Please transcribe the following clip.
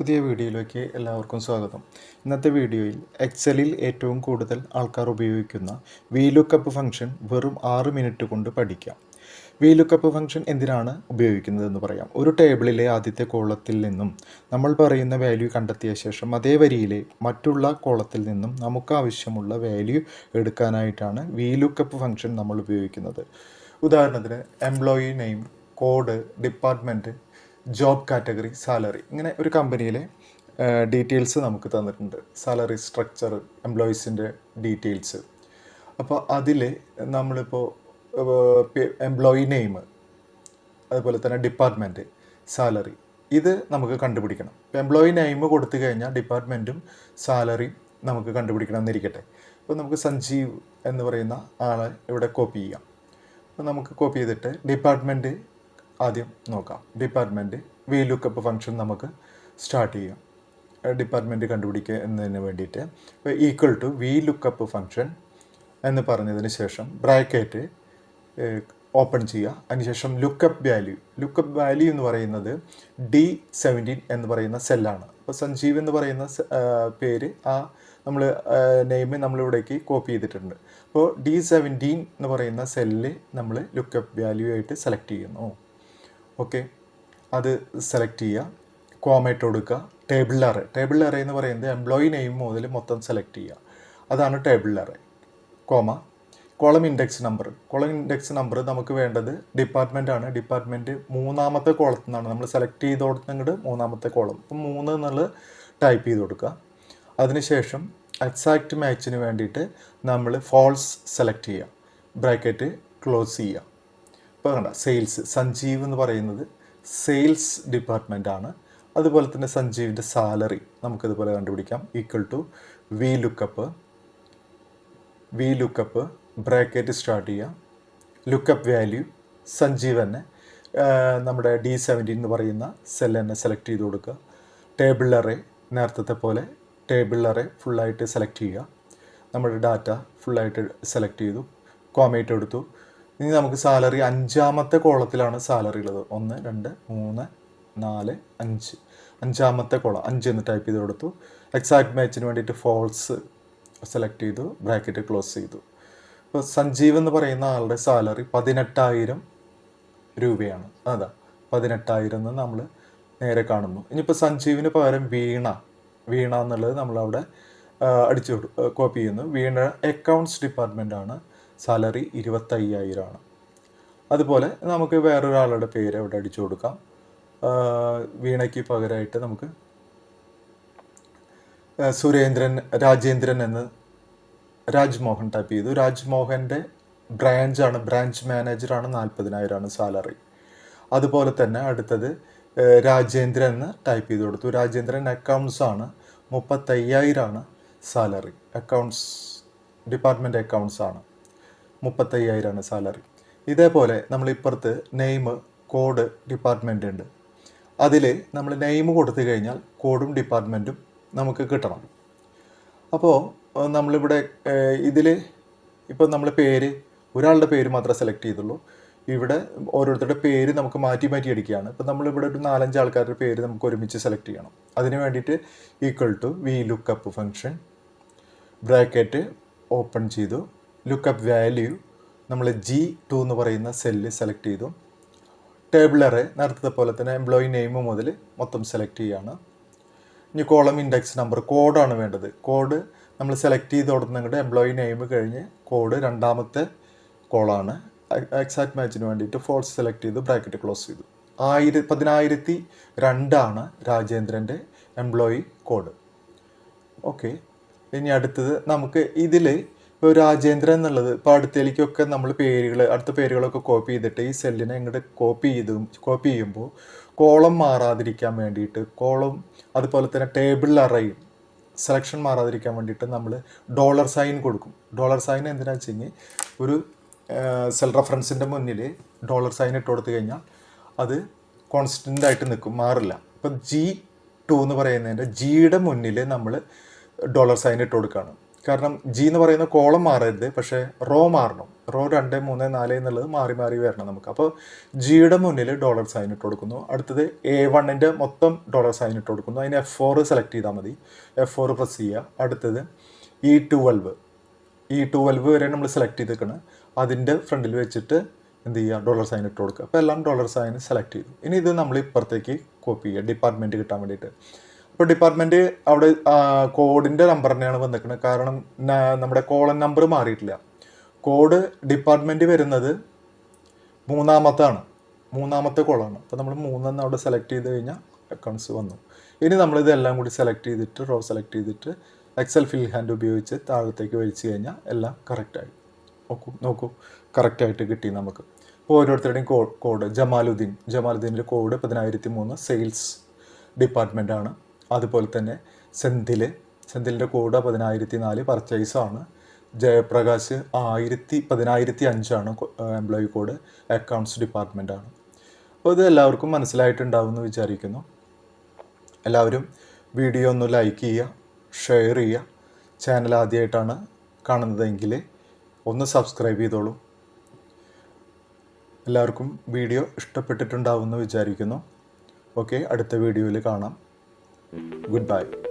പുതിയ വീഡിയോയിലേക്ക് എല്ലാവർക്കും സ്വാഗതം. ഇന്നത്തെ വീഡിയോയിൽ എക്സലിൽ ഏറ്റവും കൂടുതൽ ആൾക്കാർ ഉപയോഗിക്കുന്ന VLOOKUP ഫംഗ്ഷൻ വെറും 6 മിനിറ്റ് കൊണ്ട് പഠിക്കാം. VLOOKUP ഫംഗ്ഷൻ എന്തിനാണ് ഉപയോഗിക്കുന്നതെന്ന് പറയാം. ഒരു ടേബിളിലെ ആദ്യത്തെ കോളത്തിൽ നിന്നും നമ്മൾ പറയുന്ന വാല്യൂ കണ്ടെത്തിയ ശേഷം അതേ വരിയിലെ മറ്റുള്ള കോളത്തിൽ നിന്നും നമുക്ക് ആവശ്യമുള്ള വാല്യൂ എടുക്കാനായിട്ടാണ് VLOOKUP ഫംഗ്ഷൻ നമ്മൾ ഉപയോഗിക്കുന്നത്. ഉദാഹരണത്തിന് employee name, code, department, job category, salary, ഇങ്ങനെ ഒരു കമ്പനിയിലെ ഡീറ്റെയിൽസ് നമുക്ക് തന്നിട്ടുണ്ട്. സാലറി സ്ട്രക്ചർ, എംപ്ലോയീസിൻ്റെ ഡീറ്റെയിൽസ്. അപ്പോൾ അതിൽ നമ്മളിപ്പോൾ എംപ്ലോയി നെയിം, അതുപോലെ തന്നെ ഡിപ്പാർട്ട്മെൻറ്റ്, സാലറി, ഇത് നമുക്ക് കണ്ടുപിടിക്കണം. ഇപ്പോൾ എംപ്ലോയി നെയിം കൊടുത്തു കഴിഞ്ഞാൽ ഡിപ്പാർട്ട്മെൻറ്റും സാലറിയും നമുക്ക് കണ്ടുപിടിക്കണം എന്നിരിക്കട്ടെ. അപ്പോൾ നമുക്ക് സഞ്ജീവ് എന്ന് പറയുന്ന ആളെ ഇവിടെ കോപ്പി ചെയ്യാം. അപ്പോൾ നമുക്ക് കോപ്പി ചെയ്തിട്ട് ഡിപ്പാർട്ട്മെൻറ്റ് ആദ്യം നോക്കാം. ഡിപ്പാർട്ട്മെൻറ്റ് VLOOKUP ഫംഗ്ഷൻ നമുക്ക് സ്റ്റാർട്ട് ചെയ്യാം. ഡിപ്പാർട്ട്മെൻറ്റ് കണ്ടുപിടിക്കുക എന്നതിന് വേണ്ടിയിട്ട് ഈക്വൽ ടു VLOOKUP ഫംഗ്ഷൻ എന്ന് പറഞ്ഞതിന് ശേഷം ബ്രാക്കറ്റ് ഓപ്പൺ ചെയ്യുക. അതിനുശേഷം ലുക്കപ്പ് വാല്യൂ എന്ന് പറയുന്നത് D17 എന്ന് പറയുന്ന സെല്ലാണ്. അപ്പോൾ സഞ്ജീവ് എന്ന് പറയുന്ന പേര് നമ്മൾ നെയിം നമ്മളിവിടേക്ക് കോപ്പി ചെയ്തിട്ടുണ്ട്. അപ്പോൾ D17 എന്ന് പറയുന്ന സെല്ല് നമ്മൾ ലുക്കപ്പ് വാല്യൂ ആയിട്ട് സെലക്ട് ചെയ്യുന്നു. ഓക്കെ, അത് സെലക്ട് ചെയ്യുക, കോമ ഇട്ട് കൊടുക്കുക. ടേബിൾ അറേ എന്ന് പറയുന്നത് എംപ്ലോയി നെയിം മുതൽ മൊത്തം സെലക്ട് ചെയ്യുക, അതാണ് table array. Column index number നമുക്ക് വേണ്ടത് ഡിപ്പാർട്ട്മെൻ്റ് ആണ്. ഡിപ്പാർട്ട്മെൻറ്റ് മൂന്നാമത്തെ കോളത്തിൽ നിന്നാണ് നമ്മൾ സെലക്ട് ചെയ്ത് കൊടുത്തങ്ങോട്ട് മൂന്നാമത്തെ കോളം. അപ്പം 3 എന്നുള്ളത് ടൈപ്പ് ചെയ്ത് കൊടുക്കുക. അതിനുശേഷം എക്സാക്റ്റ് മാച്ചിന് വേണ്ടിയിട്ട് നമ്മൾ ഫോൾസ് സെലക്ട് ചെയ്യുക, ബ്രാക്കറ്റ് ക്ലോസ് ചെയ്യുക. ഇപ്പോൾ കണ്ട സെയിൽസ്, സഞ്ജീവ് എന്ന് പറയുന്നത് സെയിൽസ് ഡിപ്പാർട്ട്മെൻ്റ് ആണ്. അതുപോലെ തന്നെ സഞ്ജീവിൻ്റെ സാലറി നമുക്കിതുപോലെ കണ്ടുപിടിക്കാം. Equal to VLOOKUP bracket start ചെയ്യുക, ലുക്കപ്പ് വാല്യൂ സഞ്ജീവ് തന്നെ നമ്മുടെ D17 എന്ന് പറയുന്ന സെൽ തന്നെ സെലക്ട് ചെയ്ത് കൊടുക്കുക. ടേബിൾ അറേ നേരത്തെ പോലെ ടേബിൾ അറേ ഫുള്ളായിട്ട് സെലക്ട് ചെയ്യുക. നമ്മുടെ ഡാറ്റ ഫുള്ളായിട്ട് സെലക്ട് ചെയ്തു, കോമേറ്റ് എടുത്തു. ഇനി നമുക്ക് സാലറി 5ാമത്തെ കോളത്തിലാണ് സാലറി ഉള്ളത്. 1 2 3 4 5, 5ാമത്തെ കോളം 5 എന്ന് ടൈപ്പ് ചെയ്ത് കൊടുത്തു. എക്സാക്ട് മാച്ചിന് വേണ്ടിയിട്ട് ഫോൾസ് സെലക്ട് ചെയ്തു, ബ്രാക്കറ്റ് ക്ലോസ് ചെയ്തു. ഇപ്പോൾ സഞ്ജീവ് എന്ന് പറയുന്ന ആളുടെ സാലറി 18,000 രൂപയാണ്. അതാ 18,000 എന്ന് നമ്മൾ നേരെ കാണുന്നു. ഇനിയിപ്പോൾ സഞ്ജീവിന് പകരം വീണ എന്നുള്ളത് നമ്മളവിടെ കോപ്പി ചെയ്യുന്നു. വീണ അക്കൗണ്ട്സ് ഡിപ്പാർട്ട്മെൻ്റ് ആണ്. സാലറി 25,000 ആണ്. അതുപോലെ നമുക്ക് വേറൊരാളുടെ പേര് അവിടെ അടിച്ചു കൊടുക്കാം. വീണയ്ക്ക് പകരമായിട്ട് നമുക്ക് രാജേന്ദ്രൻ എന്ന് രാജ്മോഹൻ ടൈപ്പ് ചെയ്തു. രാജ്മോഹൻ്റെ ബ്രാഞ്ച് മാനേജറാണ്. 40,000 ആണ് സാലറി. അതുപോലെ തന്നെ അടുത്തത് രാജേന്ദ്രൻ എന്ന് ടൈപ്പ് ചെയ്ത് കൊടുത്തു. രാജേന്ദ്രൻ അക്കൗണ്ട്സ് ആണ്. 35,000 ആണ് സാലറി. ഡിപ്പാർട്ട്മെൻറ്റ് അക്കൗണ്ട്സ് ആണ്. 35,000 ആണ് സാലറി. ഇതേപോലെ നമ്മളിപ്പുറത്ത് നെയിം, കോഡ്, ഡിപ്പാർട്ട്മെൻറ്റ് ഉണ്ട്. അതിൽ നമ്മൾ നെയിം കൊടുത്തു കഴിഞ്ഞാൽ കോഡും ഡിപ്പാർട്ട്മെൻറ്റും നമുക്ക് കിട്ടണം. അപ്പോൾ നമ്മളിവിടെ ഇതിൽ ഇപ്പോൾ നമ്മൾ ഒരാളുടെ പേര് മാത്രമേ സെലക്ട് ചെയ്തുള്ളൂ. ഇവിടെ ഓരോരുത്തരുടെ പേര് നമുക്ക് മാറ്റി അടിക്കുകയാണ്. ഇപ്പോൾ നമ്മളിവിടെ ഒരു 4-5 ആൾക്കാരുടെ പേര് നമുക്ക് ഒരുമിച്ച് സെലക്ട് ചെയ്യണം. അതിന് വേണ്ടിയിട്ട് equal to VLOOKUP function bracket open ചെയ്തു. ലുക്കപ്പ് വാല്യൂ നമ്മൾ G2 എന്ന് പറയുന്ന സെല്ല് സെലക്ട് ചെയ്തു. ടേബിൾ അറേ നേരത്തെ പോലെ തന്നെ എംപ്ലോയി നെയിം മുതൽ മൊത്തം സെലക്ട് ചെയ്യുകയാണ്. ഇനി കോളം ഇൻഡെക്സ് നമ്പർ, കോഡാണ് വേണ്ടത്. കോഡ് നമ്മൾ സെലക്ട് ചെയ്ത് കൊടുക്കുന്നുണ്ട്. എംപ്ലോയി നെയിം കഴിഞ്ഞ് കോഡ് 2ാമത്തെ കോളാണ്. എക്സാക്ട് മാച്ചിന് വേണ്ടിയിട്ട് ഫോൾസ് സെലക്ട് ചെയ്ത് ബ്രാക്കറ്റ് ക്ലോസ് ചെയ്തു. 10,002 ആണ് രാജേന്ദ്രൻ്റെ എംപ്ലോയി കോഡ്. ഓക്കെ, ഇനി അടുത്തത് നമുക്ക് ഇതിൽ ഇപ്പോൾ രാജേന്ദ്രൻ എന്നുള്ളത് ഇപ്പോൾ അടുത്തേക്കൊക്കെ നമ്മൾ അടുത്ത പേരുകളൊക്കെ കോപ്പി ചെയ്തിട്ട് ഈ സെല്ലിനെ ഇങ്ങോട്ട് കോപ്പി ചെയ്യുമ്പോൾ കോളം മാറാതിരിക്കാൻ വേണ്ടിയിട്ട് അതുപോലെ തന്നെ ടേബിൾ അറേയും സെലക്ഷൻ മാറാതിരിക്കാൻ വേണ്ടിയിട്ട് നമ്മൾ $സൈൻ കൊടുക്കും. $സൈൻ എന്തിനാണെന്ന് വെച്ച് കഴിഞ്ഞാൽ ഒരു സെൽ റെഫറൻസിൻ്റെ മുന്നിൽ $സൈൻ ഇട്ട് കൊടുത്തു കഴിഞ്ഞാൽ അത് കോൺസ്റ്റൻ്റ് ആയിട്ട് നിൽക്കും, മാറില്ല. ഇപ്പം G2 എന്ന് പറയുന്നതിൻ്റെ ജിയുടെ മുന്നിൽ നമ്മൾ $സൈൻ ഇട്ട് കൊടുക്കുകയാണ്. കാരണം ജി എന്ന് പറയുന്ന കോളം മാറരുത്, പക്ഷേ റോ മാറണം. റോ 2, 3, 4 എന്നുള്ളത് മാറി മാറി വരണം നമുക്ക്. അപ്പോൾ ജിയുടെ മുന്നിൽ $സൈൻ ഇട്ട് കൊടുക്കുന്നു. അടുത്തത് A1ൻ്റെ മൊത്തം $സൈൻ ഇട്ട് കൊടുക്കുന്നു. അതിന് F4 സെലക്ട് ചെയ്താൽ മതി. F4 പ്രസ് ചെയ്യുക. അടുത്തത് E12 വരെ നമ്മൾ സെലക്ട് ചെയ്തേക്കണം. അതിൻ്റെ ഫ്രണ്ടിൽ വെച്ചിട്ട് എന്ത് ചെയ്യുക, $സൈൻ ഇട്ട് കൊടുക്കുക. അപ്പോൾ എല്ലാം $സൈൻ സെലക്ട് ചെയ്തു. ഇനി ഇത് നമ്മൾ ഇപ്പുറത്തേക്ക് കോപ്പി ചെയ്യുക ഡിപ്പാർട്ട്മെൻറ്റ് കിട്ടാൻ വേണ്ടിയിട്ട്. ഇപ്പോൾ ഡിപ്പാർട്ട്മെൻറ്റ് അവിടെ കോഡിൻ്റെ നമ്പർ തന്നെയാണ് വന്നിരിക്കുന്നത്, കാരണം നമ്മുടെ കോളൻ നമ്പർ മാറിയിട്ടില്ല. കോഡ് ഡിപ്പാർട്ട്മെൻറ്റ് വരുന്നത് മൂന്നാമത്തെ കോളാണ്. അപ്പോൾ നമ്മൾ 3 അവിടെ സെലക്ട് ചെയ്ത് കഴിഞ്ഞാൽ അക്കൗണ്ട്സ് വന്നു. ഇനി നമ്മളിതെല്ലാം കൂടി സെലക്ട് ചെയ്തിട്ട് റോ സെലക്ട് ചെയ്തിട്ട് എക്സൽ ഫിൽ ഹാൻഡ് ഉപയോഗിച്ച് താഴത്തേക്ക് വലിച്ചു കഴിഞ്ഞാൽ എല്ലാം കറക്റ്റായി. നോക്കൂ കറക്റ്റായിട്ട് കിട്ടി നമുക്ക്. ഇപ്പോൾ ഓരോരുത്തരുടെയും കോഡ് ജമാലുദ്ദീൻ്റെ കോഡ് 1003 സെയിൽസ് ഡിപ്പാർട്ട്മെൻറ്റാണ്. അതുപോലെ തന്നെ സെന്തിലിൻ്റെ കോഡ് 1004 പർച്ചേസാണ്. ജയപ്രകാശ് 1005 എംപ്ലോയി കോഡ്, അക്കൗണ്ട്സ് ഡിപ്പാർട്ട്മെൻറ്റാണ്. അപ്പോൾ ഇത് എല്ലാവർക്കും മനസ്സിലായിട്ടുണ്ടാവുമെന്ന് വിചാരിക്കുന്നു. എല്ലാവരും വീഡിയോ ഒന്ന് ലൈക്ക് ചെയ്യുക, ഷെയർ ചെയ്യുക. ചാനൽ ആദ്യമായിട്ടാണ് കാണുന്നതെങ്കിൽ ഒന്ന് സബ്സ്ക്രൈബ് ചെയ്തോളൂ. എല്ലാവർക്കും വീഡിയോ ഇഷ്ടപ്പെട്ടിട്ടുണ്ടാവുമെന്ന് വിചാരിക്കുന്നു. ഓക്കെ, അടുത്ത വീഡിയോയിൽ കാണാം. Goodbye.